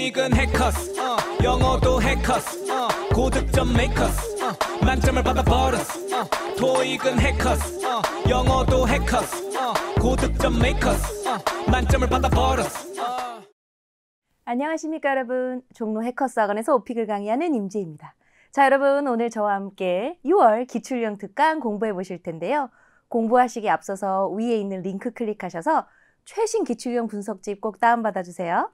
토익은 해커스 영어도 해커스 고득점 메이커스 만점을 받아버렸어 토익은 해커스 영어도 해커스 고득점 메이커스 만점을 받아버렸어. 안녕하십니까 여러분. 종로 해커스 학원에서 오픽을 강의하는 임지혜입니다. 자 여러분, 오늘 저와 함께 6월 기출형 특강 공부해 보실 텐데요. 공부하시기에 앞서서 위에 있는 링크 클릭하셔서 최신 기출형 분석집 꼭 다운받아 주세요.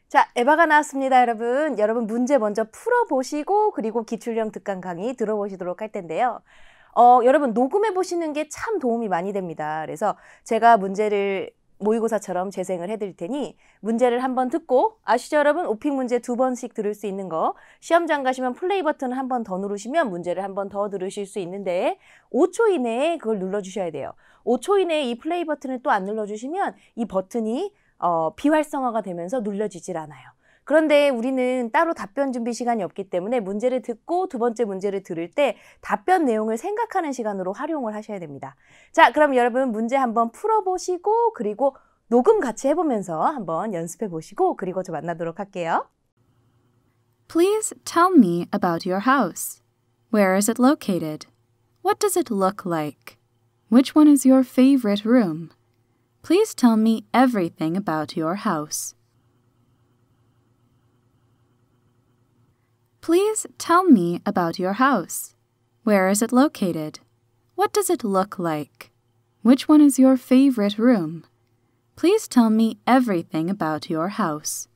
자, 에바가 나왔습니다, 여러분. 여러분 문제 먼저 풀어보시고 그리고 기출형 특강 강의 들어보시도록 할 텐데요. 여러분 녹음해 보시는 게 참 도움이 많이 됩니다. 그래서 제가 문제를 모의고사처럼 재생을 해드릴 테니 문제를 한번 듣고, 아시죠 여러분? 오픽 문제 2번씩 들을 수 있는 거, 시험장 가시면 플레이 버튼을 한 번 더 누르시면 문제를 한 번 더 들으실 수 있는데 5초 이내에 그걸 눌러주셔야 돼요. 5초 이내에 이 플레이 버튼을 또 안 눌러주시면 이 버튼이 비활성화가 되면서 눌려지질 않아요. 그런데 우리는 따로 답변 준비 시간이 없기 때문에 문제를 듣고 두 번째 문제를 들을 때 답변 내용을 생각하는 시간으로 활용을 하셔야 됩니다. 자, 그럼 여러분 문제 한번 풀어보시고 그리고 녹음 같이 해보면서 한번 연습해 보시고 그리고 저 만나도록 할게요. Please tell me about your house. Where is it located? What does it look like? Which one is your favorite room? Please tell me everything about your house. Please tell me about your house. Where is it located? What does it look like? Which one is your favorite room? Please tell me everything about your house.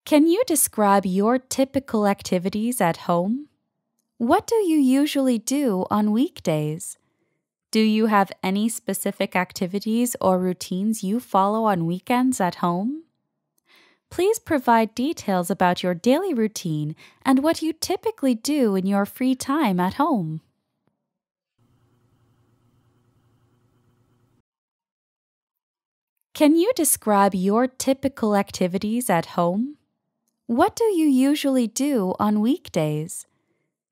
Can you describe your typical activities at home? What do you usually do on weekdays? Do you have any specific activities or routines you follow on weekends at home? Please provide details about your daily routine and what you typically do in your free time at home. Can you describe your typical activities at home? What do you usually do on weekdays?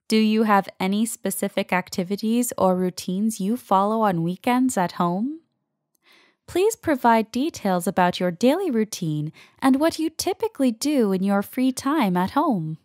Do you have any specific activities or routines you follow on weekends at home? Please provide details about your daily routine and what you typically do in your free time at home.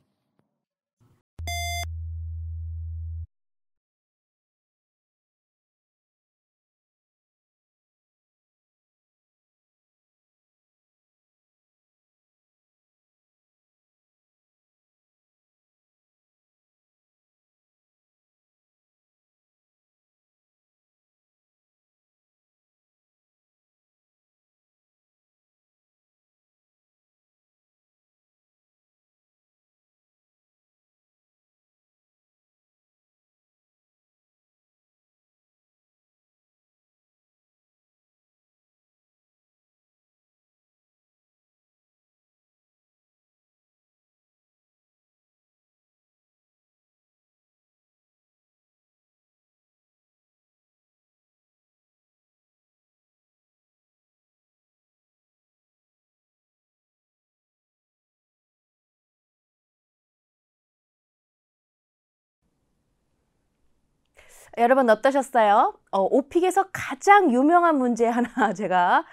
여러분 어떠셨어요? 오픽에서 가장 유명한 문제 하나 제가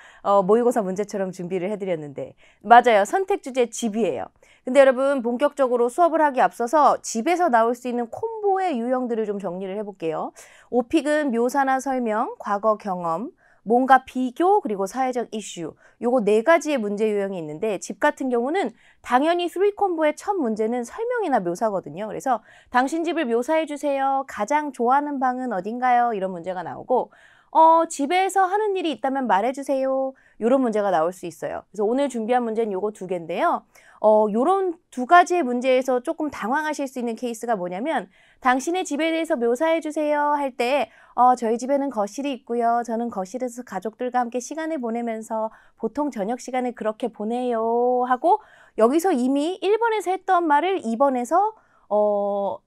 모의고사 문제처럼 준비를 해드렸는데, 맞아요. 선택 주제 집이에요. 근데 여러분 본격적으로 수업을 하기 앞서서 집에서 나올 수 있는 콤보의 유형들을 좀 정리를 해볼게요. 오픽은 묘사나 설명, 과거 경험, 뭔가 비교 그리고 사회적 이슈 요거 4가지의 문제 유형이 있는데 집 같은 경우는 당연히 3콤보의 첫 문제는 설명이나 묘사거든요. 그래서 당신 집을 묘사해 주세요. 가장 좋아하는 방은 어딘가요? 이런 문제가 나오고 집에서 하는 일이 있다면 말해주세요. 이런 문제가 나올 수 있어요. 그래서 오늘 준비한 문제는 요거 2개인데요. 요런 2가지의 문제에서 조금 당황하실 수 있는 케이스가 뭐냐면 당신의 집에 대해서 묘사해주세요 할 때 저희 집에는 거실이 있고요. 저는 거실에서 가족들과 함께 시간을 보내면서 보통 저녁 시간을 그렇게 보내요 하고 여기서 이미 1번에서 했던 말을 2번에서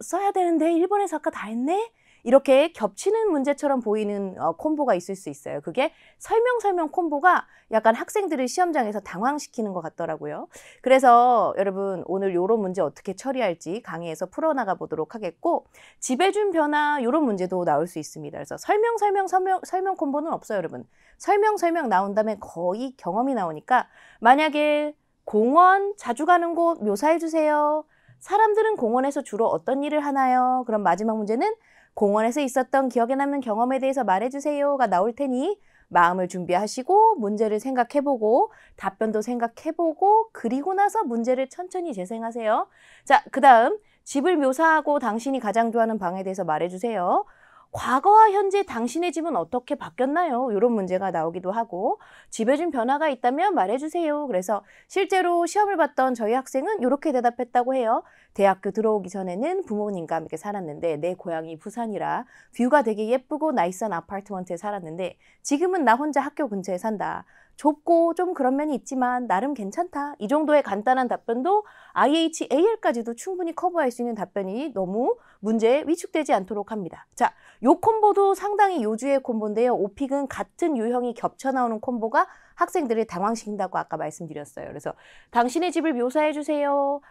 써야 되는데 1번에서 아까 다 했네? 이렇게 겹치는 문제처럼 보이는 콤보가 있을 수 있어요. 그게 설명 콤보가 약간 학생들을 시험장에서 당황시키는 것 같더라고요. 그래서 여러분 오늘 이런 문제 어떻게 처리할지 강의에서 풀어나가 보도록 하겠고 집에 준 변화 이런 문제도 나올 수 있습니다. 그래서 설명 콤보는 없어요, 여러분. 설명 나온 다음에 거의 경험이 나오니까 만약에 공원 자주 가는 곳 묘사해 주세요. 사람들은 공원에서 주로 어떤 일을 하나요? 그럼 마지막 문제는 공원에서 있었던 기억에 남는 경험에 대해서 말해주세요가 나올 테니 마음을 준비하시고 문제를 생각해보고 답변도 생각해보고 그리고 나서 문제를 천천히 재생하세요. 자, 그 다음 집을 묘사하고 당신이 가장 좋아하는 방에 대해서 말해주세요. 과거와 현재 당신의 집은 어떻게 바뀌었나요? 이런 문제가 나오기도 하고 집에 준 변화가 있다면 말해주세요. 그래서 실제로 시험을 봤던 저희 학생은 이렇게 대답했다고 해요. 대학교 들어오기 전에는 부모님과 함께 살았는데 내 고향이 부산이라 뷰가 되게 예쁘고 나이스한 아파트먼트에 살았는데 지금은 나 혼자 학교 근처에 산다. 좁고 좀 그런 면이 있지만 나름 괜찮다. 이 정도의 간단한 답변도 IH, AL까지도 충분히 커버할 수 있는 답변이 너무 문제에 위축되지 않도록 합니다. 자, 요 콤보도 상당히 요주의 콤보인데요. 오픽은 같은 유형이 겹쳐 나오는 콤보가 학생들을 당황시킨다고 아까 말씀드렸어요. 그래서 당신의 집을 묘사해 주세요.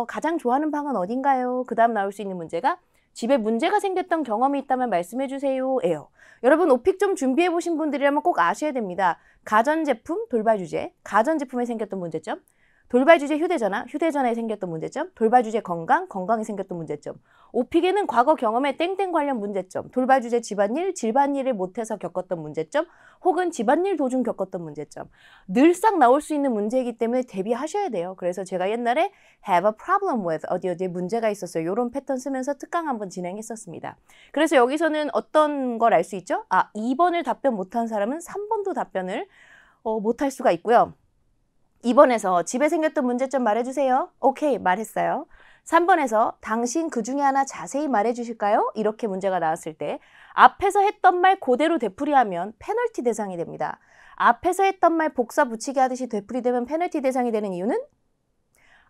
가장 좋아하는 방은 어딘가요? 그 다음 나올 수 있는 문제가 집에 문제가 생겼던 경험이 있다면 말씀해 주세요. 예요. 여러분 오픽 좀 준비해 보신 분들이라면 꼭 아셔야 됩니다. 가전제품, 돌발주제, 가전제품에 생겼던 문제점, 돌발주제 휴대전화, 휴대전화에 생겼던 문제점, 돌발주제 건강, 건강에 생겼던 문제점, 오픽에는 과거 경험에 땡땡 관련 문제점, 돌발주제 집안일, 집안일을 못해서 겪었던 문제점, 혹은 집안일 도중 겪었던 문제점. 늘상 나올 수 있는 문제이기 때문에 대비하셔야 돼요. 그래서 제가 옛날에 have a problem with 어디에 문제가 있었어요. 이런 패턴 쓰면서 특강 한번 진행했었습니다. 그래서 여기서는 어떤 걸 알 수 있죠? 2번을 답변 못한 사람은 3번도 답변을 못할 수가 있고요. 2번에서 집에 생겼던 문제점 말해주세요. 오케이, 말했어요. 3번에서 당신 그 중에 하나 자세히 말해주실까요? 이렇게 문제가 나왔을 때 앞에서 했던 말 그대로 되풀이하면 페널티 대상이 됩니다. 앞에서 했던 말 복사 붙이기 하듯이 되풀이되면 페널티 대상이 되는 이유는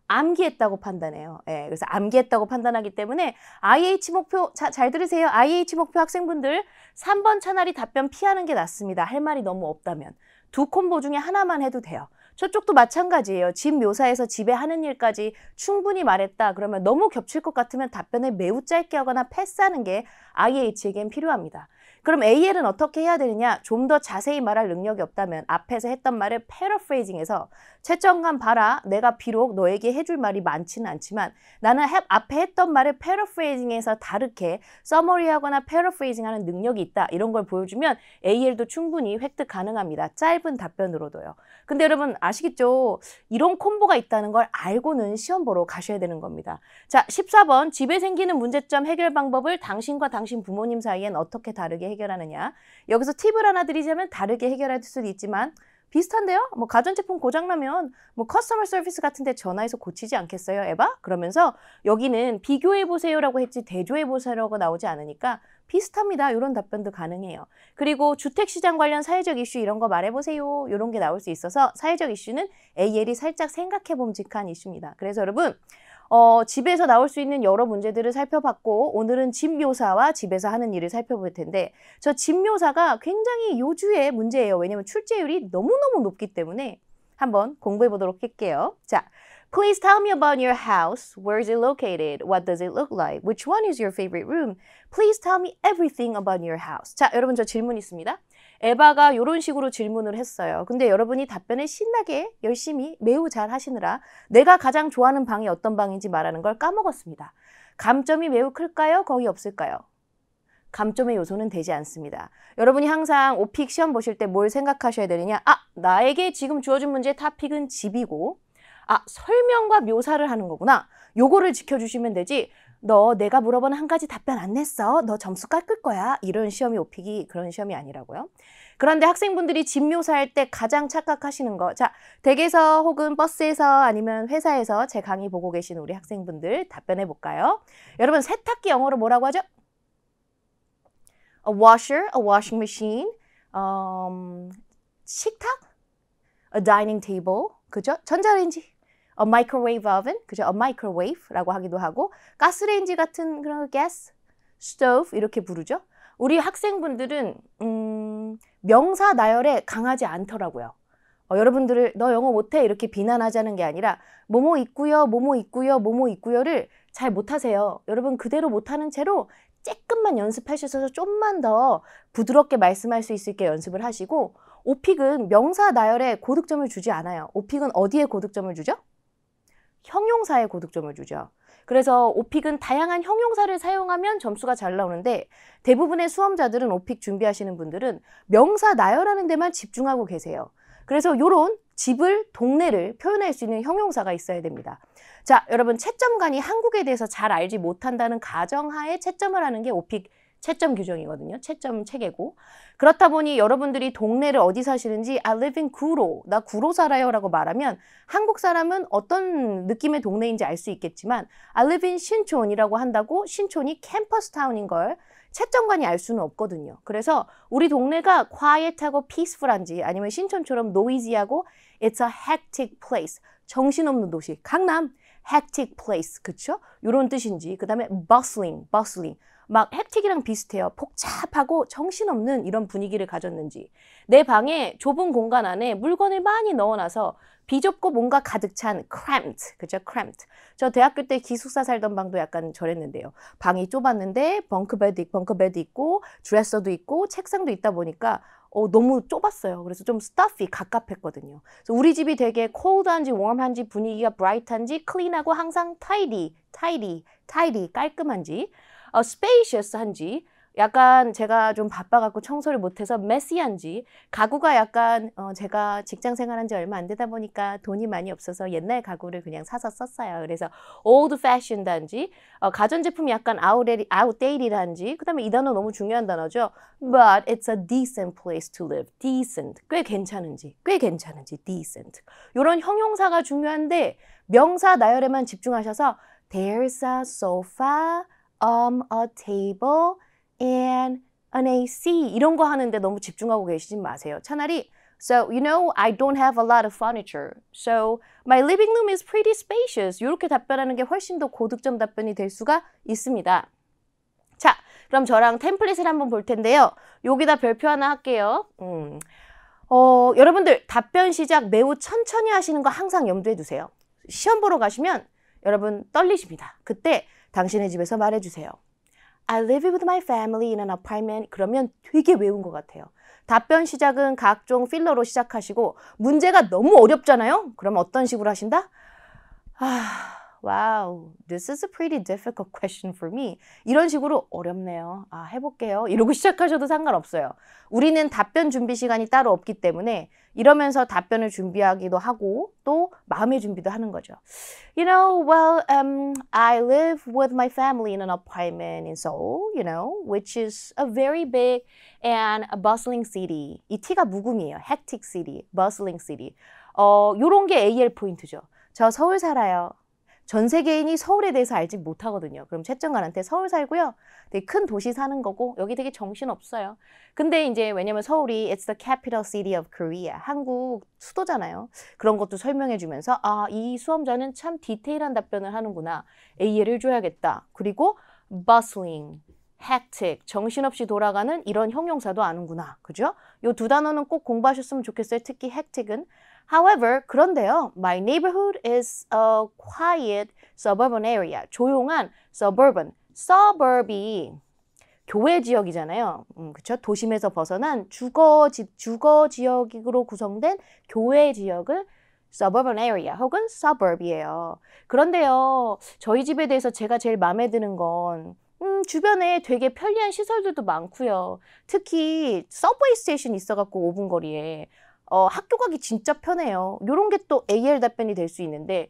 암기했다고 판단해요. 예, 그래서 암기했다고 판단하기 때문에 IH 목표, 잘 들으세요. IH 목표 학생분들 3번 차라리 답변 피하는 게 낫습니다. 할 말이 너무 없다면. 2콤보 중에 하나만 해도 돼요. 저쪽도 마찬가지예요. 집 묘사에서 집에 하는 일까지 충분히 말했다. 그러면 너무 겹칠 것 같으면 답변을 매우 짧게 하거나 패스하는 게 IH에겐 필요합니다. 그럼 AL은 어떻게 해야 되느냐? 좀 더 자세히 말할 능력이 없다면 앞에서 했던 말을 패러프레이징해서 채점감 봐라. 내가 비록 너에게 해줄 말이 많지는 않지만 나는 앞에 했던 말을 패러프레이징해서 다르게 서머리하거나 패러프레이징하는 능력이 있다. 이런 걸 보여주면 AL도 충분히 획득 가능합니다. 짧은 답변으로도요. 근데 여러분 아시겠죠? 이런 콤보가 있다는 걸 알고는 시험 보러 가셔야 되는 겁니다. 자, 14번 집에 생기는 문제점 해결 방법을 당신과 당신 부모님 사이엔 어떻게 다르게 해결하느냐. 여기서 팁을 하나 드리자면 다르게 해결할 수도 있지만 비슷한데요? 뭐 가전제품 고장나면 뭐 커스터머 서비스 같은 데 전화해서 고치지 않겠어요, 에바? 그러면서 여기는 비교해보세요라고 했지 대조해보세요라고 나오지 않으니까 비슷합니다. 이런 답변도 가능해요. 그리고 주택시장 관련 사회적 이슈 이런 거 말해보세요. 이런 게 나올 수 있어서 사회적 이슈는 AL이 살짝 생각해봄직한 이슈입니다. 그래서 여러분 집에서 나올 수 있는 여러 문제들을 살펴봤고 오늘은 집 묘사와 집에서 하는 일을 살펴볼 텐데 저 집 묘사가 굉장히 요주의 문제예요. 왜냐면 출제율이 너무너무 높기 때문에 한번 공부해 보도록 할게요. 자, Please tell me about your house. Where is it located? What does it look like? Which one is your favorite room? Please tell me everything about your house. 자, 여러분 저 질문 있습니다. 에바가 이런 식으로 질문을 했어요. 근데 여러분이 답변을 신나게 열심히 매우 잘 하시느라 내가 가장 좋아하는 방이 어떤 방인지 말하는 걸 까먹었습니다. 감점이 매우 클까요? 거의 없을까요? 감점의 요소는 되지 않습니다. 여러분이 항상 오픽 시험 보실 때 뭘 생각하셔야 되느냐? 나에게 지금 주어진 문제의 토픽은 집이고 설명과 묘사를 하는 거구나. 요거를 지켜주시면 되지. 너 내가 물어본 한 가지 답변 안 냈어. 너 점수 깎을 거야. 이런 시험이 오픽이 그런 시험이 아니라고요. 그런데 학생분들이 집 묘사할 때 가장 착각하시는 거. 자, 댁에서 혹은 버스에서 아니면 회사에서 제 강의 보고 계신 우리 학생분들 답변해 볼까요? 여러분, 세탁기 영어로 뭐라고 하죠? A washer, a washing machine, 식탁, a dining table, 그죠? 전자레인지, a microwave oven, 그죠? a microwave라고 하기도 하고, 가스레인지 같은 그런 gas, stove 이렇게 부르죠. 우리 학생분들은 명사 나열에 강하지 않더라고요. 여러분들을 너 영어 못해 이렇게 비난하자는 게 아니라 뭐뭐 있고요, 뭐뭐 있고요, 뭐뭐 있고요를 잘 못하세요. 여러분 그대로 못하는 채로 조금만 연습하셔서 좀만 더 부드럽게 말씀할 수 있게 연습을 하시고, 오픽은 명사 나열에 고득점을 주지 않아요. 오픽은 어디에 고득점을 주죠? 형용사에 고득점을 주죠. 그래서 오픽은 다양한 형용사를 사용하면 점수가 잘 나오는데, 대부분의 수험자들은 오픽 준비하시는 분들은 명사 나열하는 데만 집중하고 계세요. 그래서 요런 집을, 동네를 표현할 수 있는 형용사가 있어야 됩니다. 자, 여러분 채점관이 한국에 대해서 잘 알지 못한다는 가정하에 채점을 하는 게 오픽 채점 규정이거든요. 채점 체계고. 그렇다 보니 여러분들이 동네를 어디 사시는지 I live in 구로, 나 구로 살아요 라고 말하면 한국 사람은 어떤 느낌의 동네인지 알 수 있겠지만 I live in 신촌이라고 한다고 신촌이 캠퍼스 타운인 걸 채점관이 알 수는 없거든요. 그래서 우리 동네가 quiet하고 peaceful한지 아니면 신촌처럼 noisy하고 it's a hectic place, 정신없는 도시, 강남 hectic place, 그쵸? 이런 뜻인지, 그 다음에 bustling 막 hectic이랑 비슷해요. 복잡하고 정신없는 이런 분위기를 가졌는지, 내 방에 좁은 공간 안에 물건을 많이 넣어놔서 비좁고 뭔가 가득 찬 cramped, 그죠? cramped. 저 대학교 때 기숙사 살던 방도 약간 저랬는데요. 방이 좁았는데 벙커베드 있고 드레서도 있고 책상도 있다 보니까 너무 좁았어요. 그래서 좀 stuffy, 갑갑했거든요. 그래서 우리 집이 되게 cold한지 warm한지 분위기가 bright한지 clean하고 항상 tidy, 깔끔한지, spacious한지, 약간 제가 좀 바빠갖고 청소를 못해서 messy한지, 가구가 약간 제가 직장 생활한 지 얼마 안 되다 보니까 돈이 많이 없어서 옛날 가구를 그냥 사서 썼어요. 그래서 old fashioned한지, 가전제품이 약간 outdated한지, 그 다음에 이 단어 너무 중요한 단어죠. But it's a decent place to live. decent, 꽤 괜찮은지, decent. 이런 형용사가 중요한데 명사 나열에만 집중하셔서 there's a sofa, a table, and an AC 이런 거 하는데 너무 집중하고 계시지 마세요. 차라리 So, you know, I don't have a lot of furniture. So, my living room is pretty spacious. 이렇게 답변하는 게 훨씬 더 고득점 답변이 될 수가 있습니다. 자, 그럼 저랑 템플릿을 한번 볼 텐데요. 여기다 별표 하나 할게요. 여러분들 답변 시작 매우 천천히 하시는 거 항상 염두에 두세요. 시험 보러 가시면 여러분 떨리십니다. 그때 당신의 집에서 말해주세요. I live with my family in an apartment. 그러면 되게 외운 것 같아요. 답변 시작은 각종 필러로 시작하시고, 문제가 너무 어렵잖아요? 그럼 어떤 식으로 하신다? Wow, this is a pretty difficult question for me. 이런 식으로 어렵네요. 해볼게요. 이러고 시작하셔도 상관없어요. 우리는 답변 준비 시간이 따로 없기 때문에 이러면서 답변을 준비하기도 하고 또 마음의 준비도 하는 거죠. You know, well, I live with my family in an apartment in Seoul, you know, which is a very big and a bustling city. 이 T가 묵음이에요. hectic city, bustling city. 요런 게 AL 포인트죠. 저 서울 살아요. 전 세계인이 서울에 대해서 알지 못하거든요. 그럼 채점관한테 서울 살고요. 되게 큰 도시 사는 거고 여기 되게 정신없어요. 근데 이제 왜냐면 서울이 It's the capital city of Korea. 한국 수도잖아요. 그런 것도 설명해 주면서 이 수험자는 참 디테일한 답변을 하는구나. AL을 줘야겠다. 그리고 bustling, hectic, 정신없이 돌아가는 이런 형용사도 아는구나. 그죠? 요 두 단어는 꼭 공부하셨으면 좋겠어요. 특히 hectic은. However, 그런데요. My neighborhood is a quiet suburban area. 조용한 suburban. suburb이 교외 지역이잖아요. 그렇죠? 도심에서 벗어난 주거 지역으로 구성된 교외 지역을 suburban area 혹은 suburb이에요. 그런데요. 저희 집에 대해서 제가 제일 마음에 드는 건 주변에 되게 편리한 시설들도 많고요. 특히 서브웨이 스테이션 있어갖고 5분 거리에 학교 가기 진짜 편해요. 요런 게 또 AL 답변이 될 수 있는데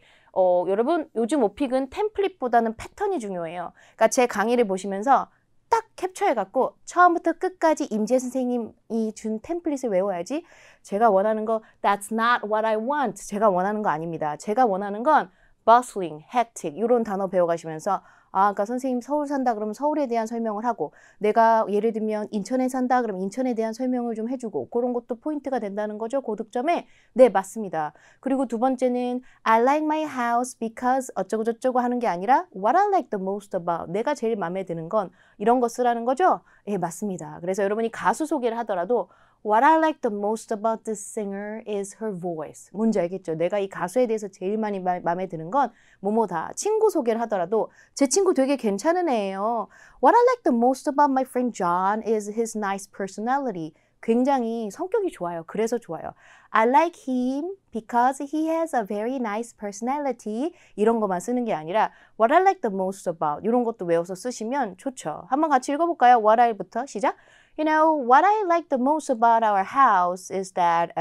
여러분 요즘 오픽은 템플릿보다는 패턴이 중요해요. 그러니까 제 강의를 보시면서 딱 캡처해갖고 처음부터 끝까지 임재 선생님이 준 템플릿을 외워야지. 제가 원하는 거 That's not what I want. 제가 원하는 거 아닙니다. 제가 원하는 건 bustling, hectic 이런 단어 배워가시면서 그러니까 선생님 서울 산다 그러면 서울에 대한 설명을 하고 내가 예를 들면 인천에 산다 그러면 인천에 대한 설명을 좀 해주고 그런 것도 포인트가 된다는 거죠. 고득점에. 네, 맞습니다. 그리고 두 번째는 I like my house because 어쩌고 저쩌고 하는 게 아니라 What I like the most about 내가 제일 마음에 드는 건 이런 거 쓰라는 거죠. 예, 맞습니다. 그래서 여러분이 가수 소개를 하더라도 What I like the most about this singer is her voice. 뭔지 알겠죠? 내가 이 가수에 대해서 제일 많이 마음에 드는 건 뭐뭐다. 친구 소개를 하더라도 제 친구 되게 괜찮은 애예요. What I like the most about my friend John is his nice personality. 굉장히 성격이 좋아요. 그래서 좋아요. I like him because he has a very nice personality. 이런 것만 쓰는 게 아니라 What I like the most about 이런 것도 외워서 쓰시면 좋죠. 한번 같이 읽어볼까요? What I부터 시작. You know, what I like the most about our house is that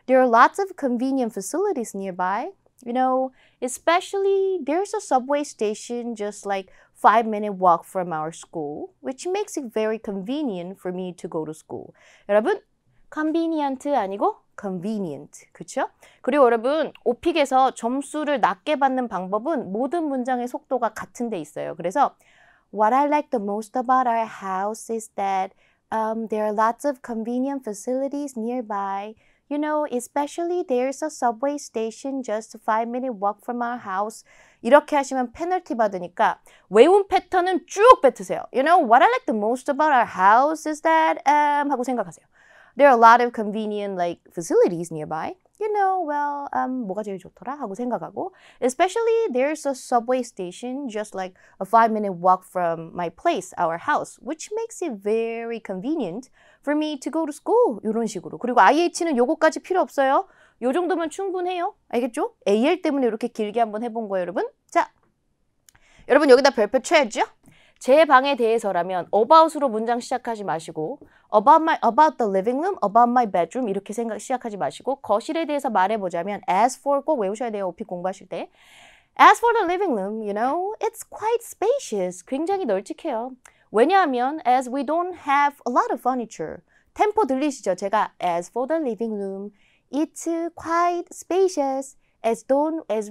there are lots of convenient facilities nearby. You know, especially there's a subway station just like 5-minute walk from our school, which makes it very convenient for me to go to school. 여러분, convenient 아니고 convenient, 그렇죠? 그리고 여러분, 오픽에서 점수를 낮게 받는 방법은 모든 문장의 속도가 같은 데 있어요. 그래서 What I like the most about our house is that there are lots of convenient facilities nearby. You know, especially there's a subway station just a 5-minute walk from our house. 이렇게 하시면 페널티 받으니까 외운 패턴은 쭉 뱉으세요. You know, what I like the most about our house is that 하고 생각하세요. There are a lot of convenient like facilities nearby. You know, well, 뭐가 제일 좋더라? 하고 생각하고 especially there's a subway station just like a 5-minute walk from my place, our house, which makes it very convenient for me to go to school. 이런 식으로. 그리고 IH는 요거까지 필요 없어요. 요 정도면 충분해요. 알겠죠? AL 때문에 이렇게 길게 한번 해본 거예요, 여러분. 자, 여러분 여기다 별표 쳐야죠? 제 방에 대해서라면 about으로 문장 시작하지 마시고 about the living room, about my bedroom 이렇게 시작하지 마시고 거실에 대해서 말해보자면 as for 꼭 외우셔야 돼요. 오픽 공부하실 때. As for the living room, you know, it's quite spacious. 굉장히 널찍해요. 왜냐하면 as we don't have a lot of furniture. 템포 들리시죠? 제가 as for the living room, it's quite spacious. As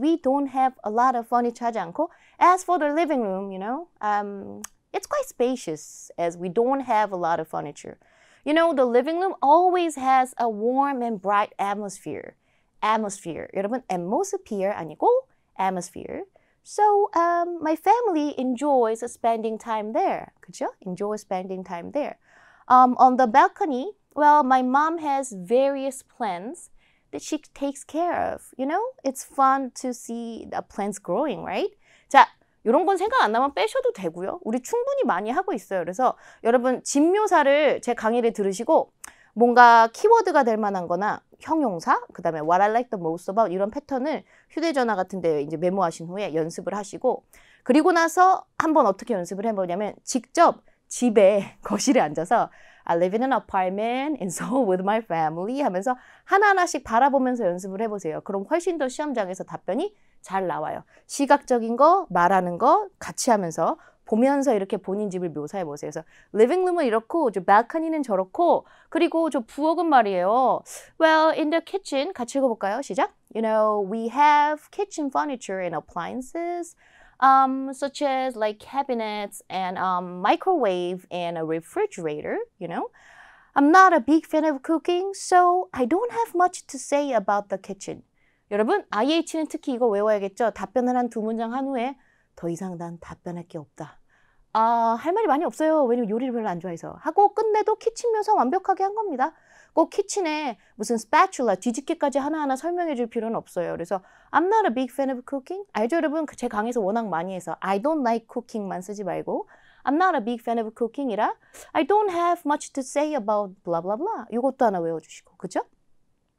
we don't have a lot of furniture 하지 않고 as for the living room, you know, it's quite spacious as we don't have a lot of furniture. You know, the living room always has a warm and bright atmosphere. Atmosphere. 여러분, atmosphere 아니고 atmosphere. So, my family enjoys spending time there. 그죠? Enjoy spending time there. On the balcony, well, my mom has various plants that she takes care of. You know, it's fun to see the plants growing, right? 자, 이런 건 생각 안 나면 빼셔도 되고요. 우리 충분히 많이 하고 있어요. 그래서 여러분 집묘사를 제 강의를 들으시고 뭔가 키워드가 될 만한 거나 형용사, 그 다음에 what I like the most about 이런 패턴을 휴대전화 같은 데 이제 메모하신 후에 연습을 하시고 그리고 나서 한번 어떻게 연습을 해보냐면 직접 집에 거실에 앉아서 I live in an apartment and so with my family 하면서 하나하나씩 바라보면서 연습을 해보세요. 그럼 훨씬 더 시험장에서 답변이 잘 나와요. 시각적인 거, 말하는 거 같이 하면서 보면서 이렇게 본인 집을 묘사해보세요. 그래서 living room은 이렇고 저 balcony는 저렇고 그리고 저 부엌은 말이에요. Well, in the kitchen 같이 읽어볼까요? 시작! You know, we have kitchen furniture and appliances such as like cabinets and microwave and a refrigerator, you know. I'm not a big fan of cooking, so I don't have much to say about the kitchen. 여러분, IH는 특히 이거 외워야겠죠? 답변을 한 2문장 한 후에 더 이상 난 답변할 게 없다. 할 말이 많이 없어요. 왜냐면 요리를 별로 안 좋아해서. 하고 끝내도 키친 묘사 완벽하게 한 겁니다. 꼭 키친에 무슨 spatula 뒤집개까지 하나하나 설명해 줄 필요는 없어요. 그래서 I'm not a big fan of cooking. 알죠 여러분? 제 강의에서 워낙 많이 해서 I don't like cooking만 쓰지 말고 I'm not a big fan of cooking이라 I don't have much to say about blah blah blah. 이것도 하나 외워주시고. 그죠?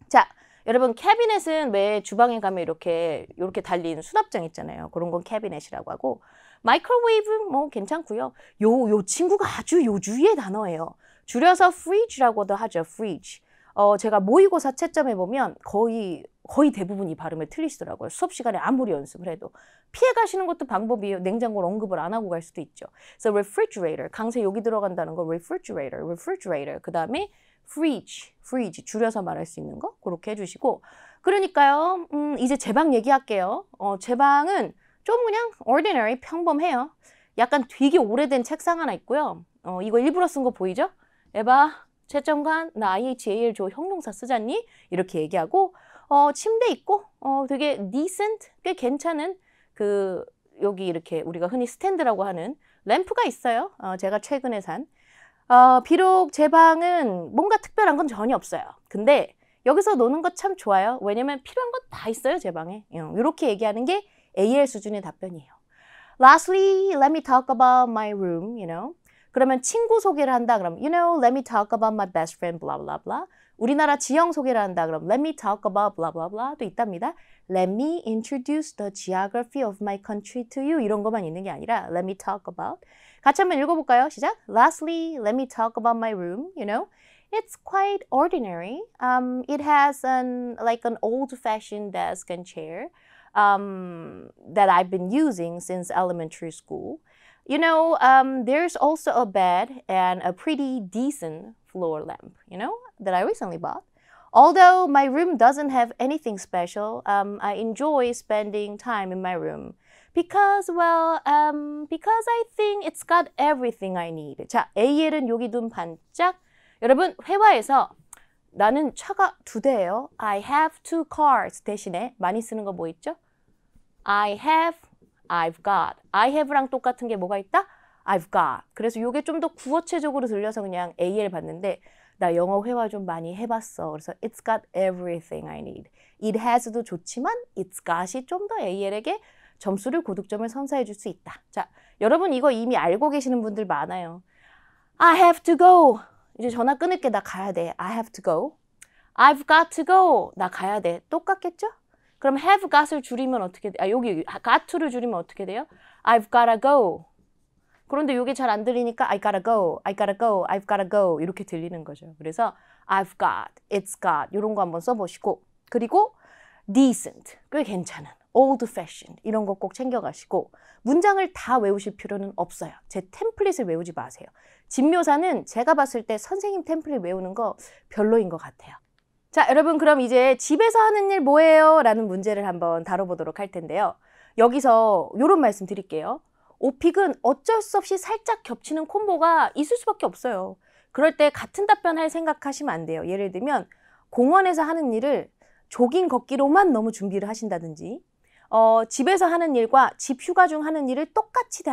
자, 여러분 캐비넷은 왜 주방에 가면 이렇게 달린 수납장 있잖아요. 그런 건 캐비넷이라고 하고 마이크로웨이브 뭐 괜찮고요. 요 친구가 아주 요주의 단어예요. 줄여서 fridge라고도 하죠. fridge. 제가 모의고사 채점해 보면 거의 대부분 이 발음을 틀리시더라고요. 수업 시간에 아무리 연습을 해도. 피해 가시는 것도 방법이에요. 냉장고를 언급을 안 하고 갈 수도 있죠. 그래서 refrigerator, 강세 여기 들어간다는 거 refrigerator. 그 다음에 fridge, 줄여서 말할 수 있는 거 그렇게 해주시고. 그러니까요. 이제 제 방 얘기할게요. 제 방은 좀 그냥 ordinary, 평범해요. 약간 되게 오래된 책상 하나 있고요. 이거 일부러 쓴 거 보이죠? 에바, 채점관, 나 IHAL 줘 형용사 쓰잖니? 이렇게 얘기하고 침대 있고 되게 decent, 꽤 괜찮은 여기 이렇게 우리가 흔히 스탠드라고 하는 램프가 있어요. 제가 최근에 산. 비록 제 방은 뭔가 특별한 건 전혀 없어요. 근데 여기서 노는 거 참 좋아요. 왜냐면 필요한 건 다 있어요, 제 방에. 이렇게 얘기하는 게 AL 수준의 답변이에요. Lastly, let me talk about my room, 그러면 친구 소개를 한다 그러면 let me talk about my best friend, blah, blah, blah. 우리나라 지형 소개를 한다 그러면 let me talk about blah, blah, blah도 있답니다. Let me introduce the geography of my country to you. 이런 것만 있는 게 아니라 let me talk about. 같이 한번 읽어볼까요? 시작. Lastly, let me talk about my room, It's quite ordinary. It has an old-fashioned desk and chair that I've been using since elementary school. There's also a bed and a pretty decent floor lamp, that I recently bought. Although my room doesn't have anything special, I enjoy spending time in my room because I think it's got everything I need. 자, AL은 여기 눈 반짝. 여러분, 회화에서 나는 차가 2대예요. I have 2 cars 대신에 많이 쓰는 거 뭐 있죠? I have, I've got. I have랑 똑같은 게 뭐가 있다? I've got. 그래서 이게 좀 더 구어체적으로 들려서 그냥 AL 봤는데 나 영어 회화 좀 많이 해봤어. 그래서 it's got everything I need. It has도 좋지만 it's got이 좀 더 AL에게 점수를 고득점을 선사해 줄 수 있다. 자, 여러분 이거 이미 알고 계시는 분들 많아요. I have to go. 이제 전화 끊을게. 나 가야 돼. I have to go. I've got to go. 나 가야 돼. 똑같겠죠? 그럼 have got을 줄이면 어떻게 돼? 여기 got to를 줄이면 어떻게 돼요? I've gotta go. 그런데 이게 잘 안 들리니까 I gotta go, I gotta go, I've gotta go 이렇게 들리는 거죠. 그래서 I've got, it's got 이런 거 한번 써보시고 그리고 decent, 꽤 괜찮은, old-fashioned 이런 거 꼭 챙겨가시고 문장을 다 외우실 필요는 없어요. 제 템플릿을 외우지 마세요. 집묘사는 제가 봤을 때 선생님 템플릿 외우는 거 별로인 것 같아요. 자, 여러분 그럼 이제 집에서 하는 일 뭐예요? 라는 문제를 한번 다뤄보도록 할 텐데요. 여기서 이런 말씀 드릴게요. 오픽은 어쩔 수 없이 살짝 겹치는 콤보가 있을 수밖에 없어요. 그럴 때 같은 답변할 생각하시면 안 돼요. 예를 들면 공원에서 하는 일을 조깅 걷기로만 너무 준비를 하신다든지 집에서 하는 일과 집 휴가 중 하는 일을 똑같이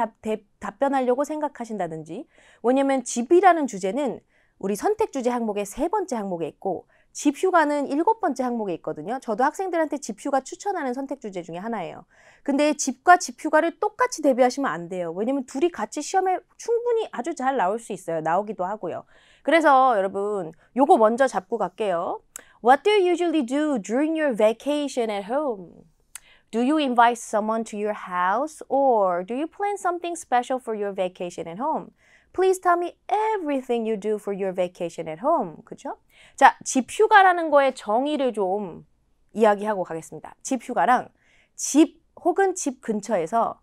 답변하려고 생각하신다든지 왜냐면 집이라는 주제는 우리 선택 주제 항목의 3번째 항목에 있고 집 휴가는 7번째 항목에 있거든요. 저도 학생들한테 집 휴가 추천하는 선택 주제 중에 하나예요. 근데 집과 집 휴가를 똑같이 대비하시면 안 돼요. 왜냐면 둘이 같이 시험에 충분히 아주 잘 나올 수 있어요. 나오기도 하고요. 그래서 여러분 요거 먼저 잡고 갈게요. What do you usually do during your vacation at home? Do you invite someone to your house or do you plan something special for your vacation at home? Please tell me everything you do for your vacation at home. 그죠? 자, 집 휴가라는 거의 정의를 좀 이야기하고 가겠습니다. 집 휴가랑 집 혹은 집 근처에서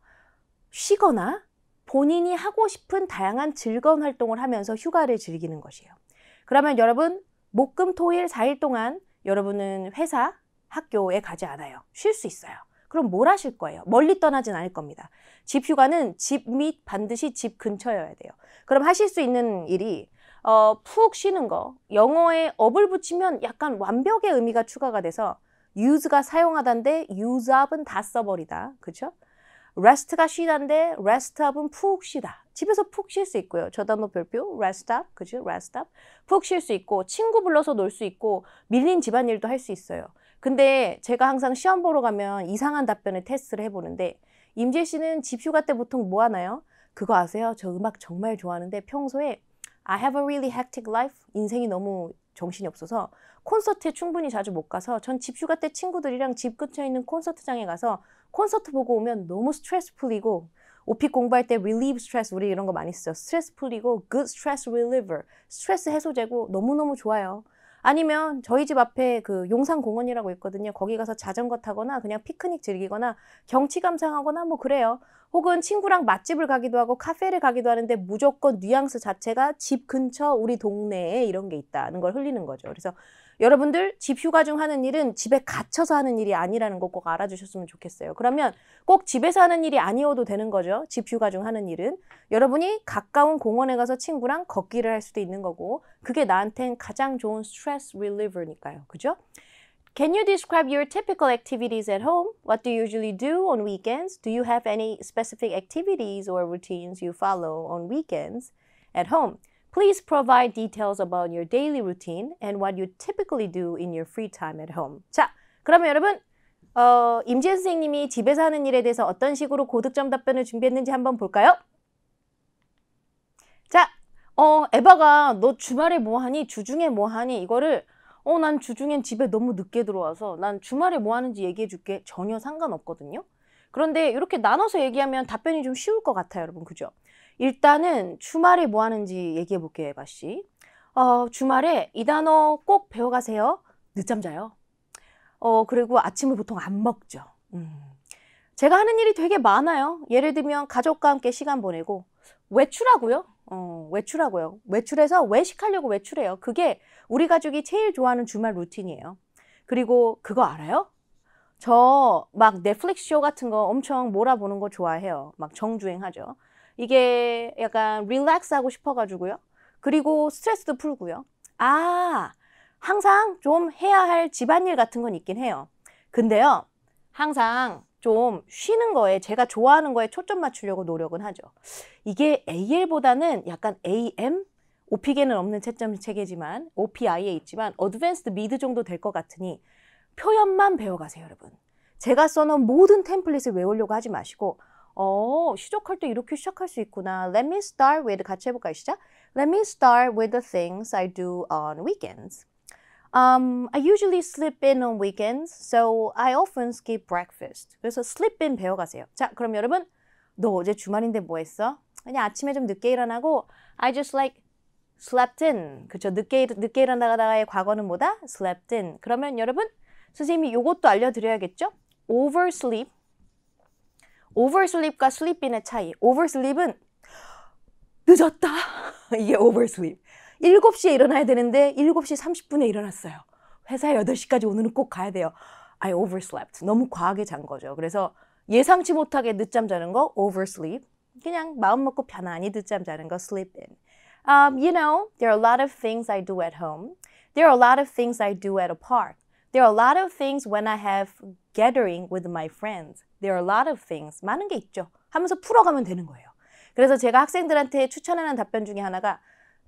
쉬거나 본인이 하고 싶은 다양한 즐거운 활동을 하면서 휴가를 즐기는 것이에요. 그러면 여러분 목금토일 4일 동안 여러분은 회사, 학교에 가지 않아요. 쉴 수 있어요. 그럼 뭘 하실 거예요? 멀리 떠나진 않을 겁니다. 집 휴가는 집 및 반드시 집 근처여야 돼요. 그럼 하실 수 있는 일이 푹 쉬는 거. 영어에 up을 붙이면 약간 완벽의 의미가 추가가 돼서 use가 사용하다인데 use up은 다 써버리다. 그렇죠? rest가 쉬다인데 rest up은 푹 쉬다. 집에서 푹 쉴 수 있고요. 저 단어 별표 rest up. 그죠? rest up. 푹 쉴 수 있고 친구 불러서 놀 수 있고 밀린 집안일도 할 수 있어요. 근데 제가 항상 시험 보러 가면 이상한 답변을 테스트를 해보는데 임재 씨는 집 휴가 때 보통 뭐 하나요? 그거 아세요? 저 음악 정말 좋아하는데 평소에 I have a really hectic life. 인생이 너무 정신이 없어서 콘서트에 충분히 자주 못 가서 전 집 휴가 때 친구들이랑 집 근처에 있는 콘서트장에 가서 콘서트 보고 오면 너무 스트레스 풀리고 오픽 공부할 때 relieve stress 우리 이런 거 많이 쓰죠. 스트레스 풀리고 good stress reliever. 스트레스 해소제고 너무너무 좋아요. 아니면 저희 집 앞에 그 용산공원이라고 있거든요. 거기 가서 자전거 타거나 그냥 피크닉 즐기거나 경치 감상하거나 뭐 그래요. 혹은 친구랑 맛집을 가기도 하고 카페를 가기도 하는데 무조건 뉘앙스 자체가 집 근처 우리 동네에 이런 게 있다는 걸 흘리는 거죠. 그래서 여러분들 집 휴가 중 하는 일은 집에 갇혀서 하는 일이 아니라는 거 꼭 알아주셨으면 좋겠어요. 그러면 꼭 집에서 하는 일이 아니어도 되는 거죠. 집 휴가 중 하는 일은. 여러분이 가까운 공원에 가서 친구랑 걷기를 할 수도 있는 거고 그게 나한텐 가장 좋은 스트레스 릴리버니까요. 그죠? Can you describe your typical activities at home? What do you usually do on weekends? Do you have any specific activities or routines you follow on weekends at home? Please provide details about your daily routine and what you typically do in your free time at home. 자, 그러면 여러분 임지혜 선생님이 집에서 하는 일에 대해서 어떤 식으로 고득점 답변을 준비했는지 한번 볼까요? 자, 에바가 너 주말에 뭐 하니? 주중에 뭐 하니? 이거를 난 주중엔 집에 너무 늦게 들어와서 난 주말에 뭐 하는지 얘기해 줄게. 전혀 상관없거든요. 그런데 이렇게 나눠서 얘기하면 답변이 좀 쉬울 것 같아요, 여러분. 그죠? 일단은 주말에 뭐 하는지 얘기해 볼게요, 에바 씨. 주말에 이 단어 꼭 배워가세요. 늦잠 자요. 그리고 아침을 보통 안 먹죠. 제가 하는 일이 되게 많아요. 예를 들면 가족과 함께 시간 보내고 외출하고요. 외출하고요. 외출해서 외식하려고 외출해요. 그게 우리 가족이 제일 좋아하는 주말 루틴이에요. 그리고 그거 알아요? 저 막 넷플릭스 쇼 같은 거 엄청 몰아보는 거 좋아해요. 막 정주행하죠. 이게 약간 릴렉스 하고 싶어가지고요. 그리고 스트레스도 풀고요. 항상 좀 해야 할 집안일 같은 건 있긴 해요. 근데요, 항상 좀 쉬는 거에 제가 좋아하는 거에 초점 맞추려고 노력은 하죠. 이게 AL보다는 약간 AM? 오픽에는 없는 채점 체계지만 OPI에 있지만 어드밴스드 미드 정도 될 것 같으니 표현만 배워가세요, 여러분. 제가 써놓은 모든 템플릿을 외우려고 하지 마시고 시작할 때 이렇게 시작할 수 있구나. Let me start with, 같이 해볼까요? 시작. Let me start with the things I do on weekends. I usually sleep in on weekends, so I often skip breakfast. 그래서 sleep in 배워가세요. 자, 그럼 여러분, 너 어제 주말인데 뭐 했어? 그냥 아침에 좀 늦게 일어나고 I just like slept in. 그쵸? 늦게 일어나다가의 과거는 뭐다? slept in. 그러면 여러분, 선생님이 요것도 알려드려야겠죠? oversleep. oversleep과 sleep in의 차이. oversleep은 늦었다. 이게 oversleep. 7시에 일어나야 되는데 7시 30분에 일어났어요. 회사에 8시까지 오늘은 꼭 가야 돼요. I overslept. 너무 과하게 잔 거죠. 그래서 예상치 못하게 늦잠 자는 거 oversleep. 그냥 마음 먹고 편안히 늦잠 자는 거 sleep in. You know, there are a lot of things I do at home. There are a lot of things I do at a park. There are a lot of things when I have gathering with my friends. There are a lot of things. 많은 게 있죠. 하면서 풀어가면 되는 거예요. 그래서 제가 학생들한테 추천하는 답변 중에 하나가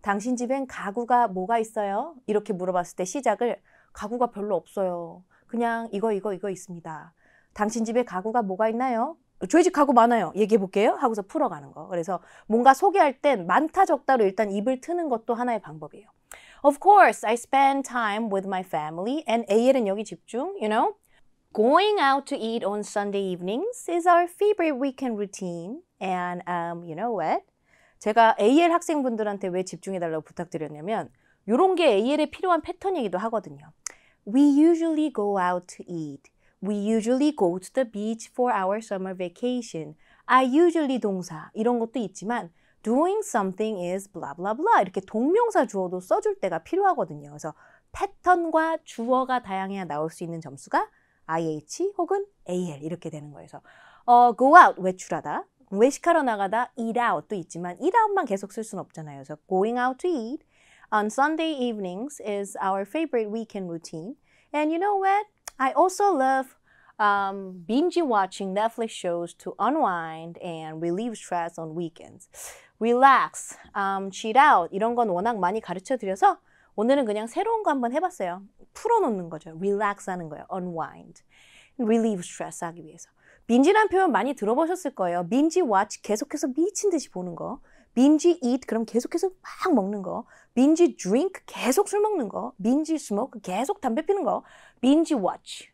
당신 집엔 가구가 뭐가 있어요? 이렇게 물어봤을 때 시작을 가구가 별로 없어요. 그냥 이거 있습니다. 당신 집에 가구가 뭐가 있나요? 저희 집 가구 많아요. 얘기해 볼게요. 하고서 풀어가는 거. 그래서 뭔가 소개할 땐 많다 적다로 일단 입을 트는 것도 하나의 방법이에요. Of course, I spend time with my family and AL은 여기 집중, you know. Going out to eat on Sunday evenings is our favorite weekend routine. And you know what? 제가 AL 학생분들한테 왜 집중해달라고 부탁드렸냐면 이런 게 AL에 필요한 패턴이기도 하거든요. We usually go out to eat. We usually go to the beach for our summer vacation. I usually 동사 이런 것도 있지만 doing something is blah blah blah 이렇게 동명사 주어도 써줄 때가 필요하거든요. 그래서 패턴과 주어가 다양해야 나올 수 있는 점수가 IH 혹은 AL 이렇게 되는 거예요. 그래서 go out 외출하다. 외식하러 나가다 eat out도 있지만 eat out만 계속 쓸 수는 없잖아요. 그래서 going out to eat on Sunday evenings is our favorite weekend routine. And you know what? I also love binge watching Netflix shows to unwind and relieve stress on weekends. Relax, chill out 이런 건 워낙 많이 가르쳐 드려서 오늘은 그냥 새로운 거 한번 해봤어요. 풀어놓는 거죠. relax 하는 거예요. unwind, relieve stress 하기 위해서. binge라는 표현 많이 들어보셨을 거예요. binge watch 계속해서 미친 듯이 보는 거. binge eat 그럼 계속해서 막 먹는 거. binge drink 계속 술 먹는 거. binge smoke 계속 담배 피는 거. binge watch.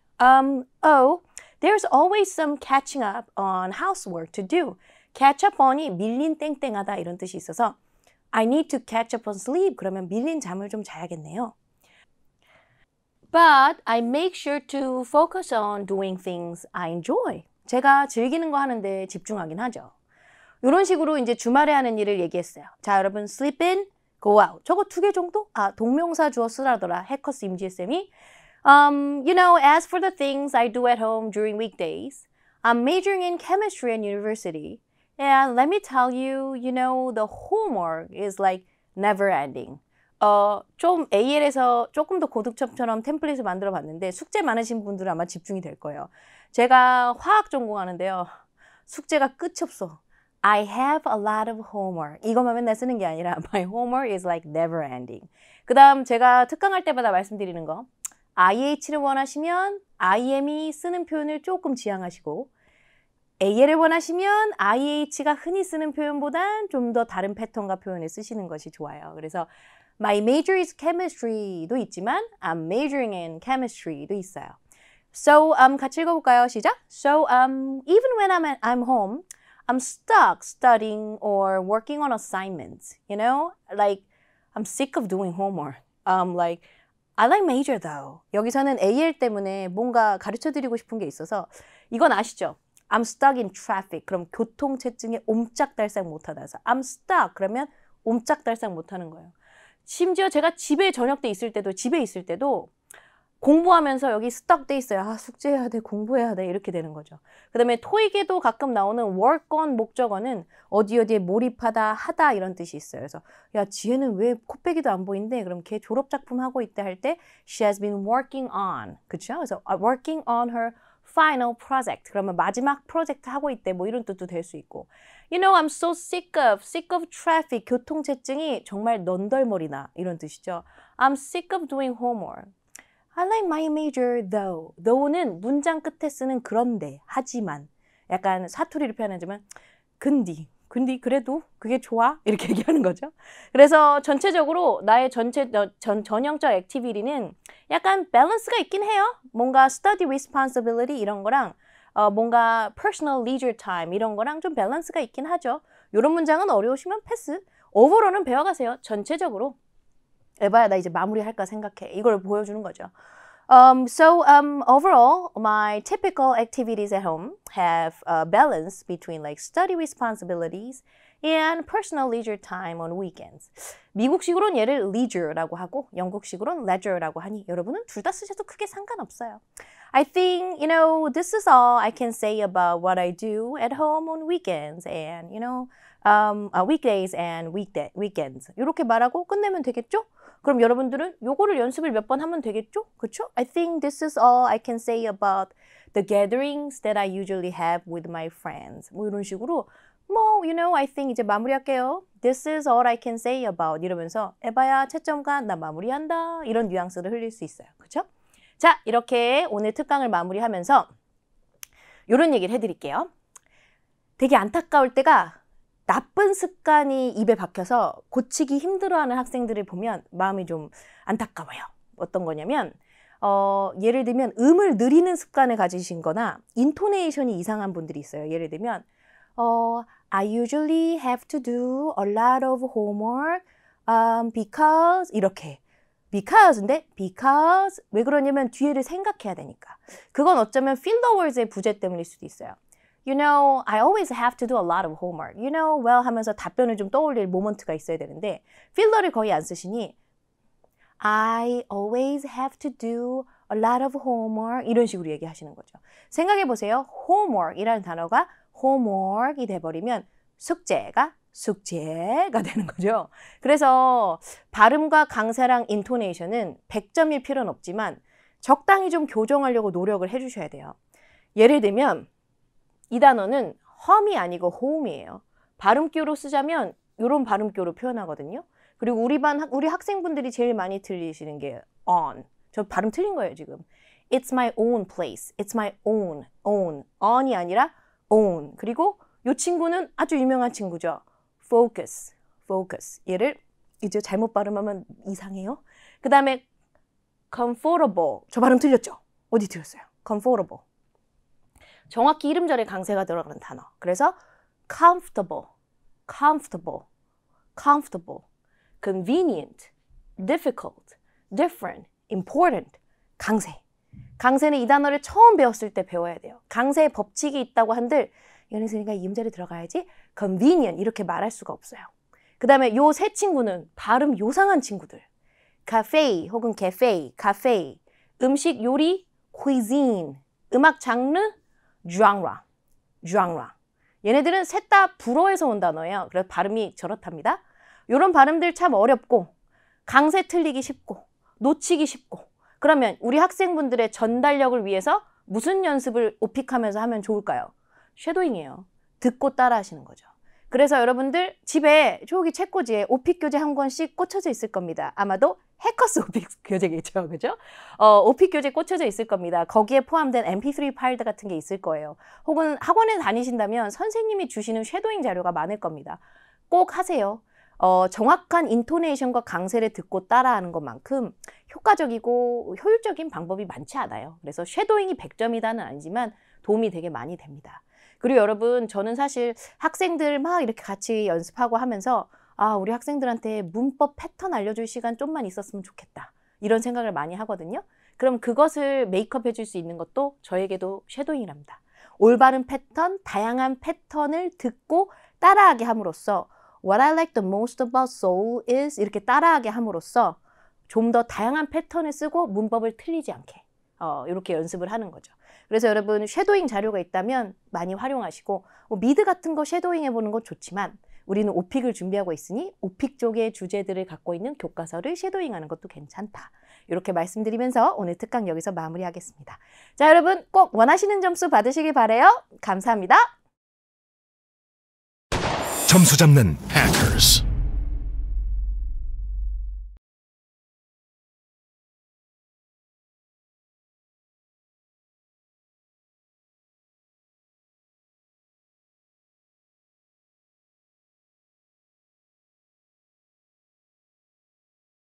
There's always some catching up on housework to do. catch up on이 밀린 땡땡하다 이런 뜻이 있어서 I need to catch up on sleep. 그러면 밀린 잠을 좀 자야겠네요. But I make sure to focus on doing things I enjoy. 제가 즐기는 거 하는데 집중하긴 하죠. 이런 식으로 이제 주말에 하는 일을 얘기했어요. 자, 여러분 sleep in, go out. 저거 2개 정도? 동명사 주어 쓰라더라. 해커스 임지혜쌤이. You know, as for the things I do at home during weekdays, I'm majoring in chemistry at university. And let me tell you, you know, the homework is like never ending. 좀 AL에서 조금 더 고득점처럼 템플릿을 만들어 봤는데 숙제 많으신 분들은 아마 집중이 될 거예요. 제가 화학 전공하는데요. 숙제가 끝이 없어. I have a lot of homework. 이것만 맨날 쓰는 게 아니라 my homework is like never ending. 그 다음 제가 특강할 때마다 말씀드리는 거. IH를 원하시면 IM이 쓰는 표현을 조금 지양하시고 AL을 원하시면 IH가 흔히 쓰는 표현보단 좀 더 다른 패턴과 표현을 쓰시는 것이 좋아요. 그래서 My major is chemistry도 있지만 I'm majoring in chemistry도 있어요. So, 같이 읽어볼까요? 시작! So, even when I'm home, I'm stuck studying or working on assignments, you know? Like, I'm sick of doing homework. Like, I like major though. 여기서는 AL 때문에 뭔가 가르쳐드리고 싶은 게 있어서 이건 아시죠? I'm stuck in traffic. 그럼 교통체증에 옴짝달싹 못하다. I'm stuck. 그러면 옴짝달싹 못하는 거예요. 심지어 제가 집에 저녁 때 있을 때도 집에 있을 때도 공부하면서 여기 스톡 돼 있어요. 숙제해야 돼, 공부해야 돼 이렇게 되는 거죠. 그 다음에 토익에도 가끔 나오는 work on 목적어는 어디에 몰입하다, 하다 이런 뜻이 있어요. 그래서 야 지혜는 왜 코빼기도 안 보이는데 그럼 걔 졸업작품 하고 있대 할 때 she has been working on 그렇죠? 그래서 working on her final project 그러면 마지막 프로젝트 하고 있대 뭐 이런 뜻도 될 수 있고 You know, I'm so sick of traffic 교통체증이 정말 넌덜머리나 이런 뜻이죠. I'm sick of doing homework. I like my major though. though는 문장 끝에 쓰는 그런데, 하지만 약간 사투리를 표현하지만 근디 그래도 그게 좋아? 이렇게 얘기하는 거죠. 그래서 전체적으로 나의 전형적 액티비티는 약간 밸런스가 있긴 해요. 뭔가 study responsibility 이런 거랑 뭔가 personal leisure time 이런 거랑 좀 밸런스가 있긴 하죠. 이런 문장은 어려우시면 패스. 오버로는 배워가세요. 전체적으로. 에바야 나 이제 마무리할까 생각해. 이걸 보여주는 거죠. Overall, my typical activities at home have a balance between like study responsibilities and personal leisure time on weekends. 미국식으로는 얘를 leisure라고 하고 영국식으로는 leisure라고 하니 여러분은 둘 다 쓰셔도 크게 상관없어요. I think, you know, this is all I can say about what I do at home on weekends and, you know, weekdays and weekends. 이렇게 말하고 끝내면 되겠죠? 그럼 여러분들은 요거를 연습을 몇 번 하면 되겠죠? 그쵸? I think this is all I can say about the gatherings that I usually have with my friends. 뭐 이런 식으로 you know, I think 이제 마무리할게요. This is all I can say about 이러면서 에바야 채점가 나 마무리한다 이런 뉘앙스를 흘릴 수 있어요. 그쵸? 자, 이렇게 오늘 특강을 마무리하면서 이런 얘기를 해드릴게요. 되게 안타까울 때가 나쁜 습관이 입에 박혀서 고치기 힘들어하는 학생들을 보면 마음이 좀 안타까워요. 어떤 거냐면 예를 들면 음을 느리는 습관을 가지신 거나 인토네이션이 이상한 분들이 있어요. 예를 들면 I usually have to do a lot of homework because 이렇게 because 왜 그러냐면 뒤에를 생각해야 되니까. 그건 어쩌면 filler words의 부재 때문일 수도 있어요. You know, I always have to do a lot of homework. You know, well 하면서 답변을 좀 떠올릴 모먼트가 있어야 되는데 필러를 거의 안 쓰시니 I always have to do a lot of homework 이런 식으로 얘기하시는 거죠. 생각해 보세요. homework이라는 단어가 homework이 돼버리면 숙제가 되는 거죠. 그래서 발음과 강세랑 인토네이션은 100점일 필요는 없지만 적당히 좀 교정하려고 노력을 해주셔야 돼요. 예를 들면 이 단어는 home이 아니고 home이에요. 발음교로 쓰자면 이런 발음교로 표현하거든요. 그리고 우리 학생분들이 제일 많이 틀리시는 게 on. 저 발음 틀린 거예요, 지금. It's my own place. It's my own. on이 아니라 own. 그리고 이 친구는 아주 유명한 친구죠. focus. 얘를 이제 잘못 발음하면 이상해요. 그 다음에 comfortable. 저 발음 틀렸죠? 어디 틀렸어요? comfortable. 정확히 이름절에 강세가 들어가는 단어. 그래서 comfortable, comfortable, comfortable, convenient, difficult, different, important, 강세. 강세는 이 단어를 처음 배웠을 때 배워야 돼요. 강세의 법칙이 있다고 한들 이거는 그러니까 이음절에 들어가야지 convenient 이렇게 말할 수가 없어요. 그 다음에 요 세 친구는 발음 요상한 친구들. cafe 혹은 cafe, cafe, 음식 요리, cuisine, 음악 장르, genre, genre. 얘네들은 셋 다 불어에서 온 단어예요. 그래서 발음이 저렇답니다. 이런 발음들 참 어렵고 강세 틀리기 쉽고 놓치기 쉽고 그러면 우리 학생분들의 전달력을 위해서 무슨 연습을 오픽하면서 하면 좋을까요? 쉐도잉이에요. 듣고 따라 하시는 거죠. 그래서 여러분들 집에 저기 책꽂이에 오픽 교재 한 권씩 꽂혀져 있을 겁니다. 아마도 해커스 오픽 교재겠죠. 그죠? 오픽 교재 꽂혀져 있을 겁니다. 거기에 포함된 mp3 파일 같은 게 있을 거예요. 혹은 학원에 다니신다면 선생님이 주시는 쉐도잉 자료가 많을 겁니다. 꼭 하세요. 정확한 인토네이션과 강세를 듣고 따라하는 것만큼 효과적이고 효율적인 방법이 많지 않아요. 그래서 쉐도잉이 100점이다는 아니지만 도움이 되게 많이 됩니다. 그리고 여러분 저는 사실 학생들 막 이렇게 같이 연습하고 하면서 아 우리 학생들한테 문법 패턴 알려줄 시간 좀만 있었으면 좋겠다. 이런 생각을 많이 하거든요. 그럼 그것을 메이크업 해줄 수 있는 것도 저에게도 쉐도잉이랍니다. 올바른 패턴, 다양한 패턴을 듣고 따라하게 함으로써 What I like the most about soul is 이렇게 따라하게 함으로써 좀 더 다양한 패턴을 쓰고 문법을 틀리지 않게 이렇게 연습을 하는 거죠. 그래서 여러분 쉐도잉 자료가 있다면 많이 활용하시고 미드 같은 거 쉐도잉 해보는 건 좋지만 우리는 오픽을 준비하고 있으니 오픽 쪽의 주제들을 갖고 있는 교과서를 쉐도잉하는 것도 괜찮다. 이렇게 말씀드리면서 오늘 특강 여기서 마무리하겠습니다. 자 여러분 꼭 원하시는 점수 받으시길 바라요. 감사합니다. 점수 잡는 Hackers.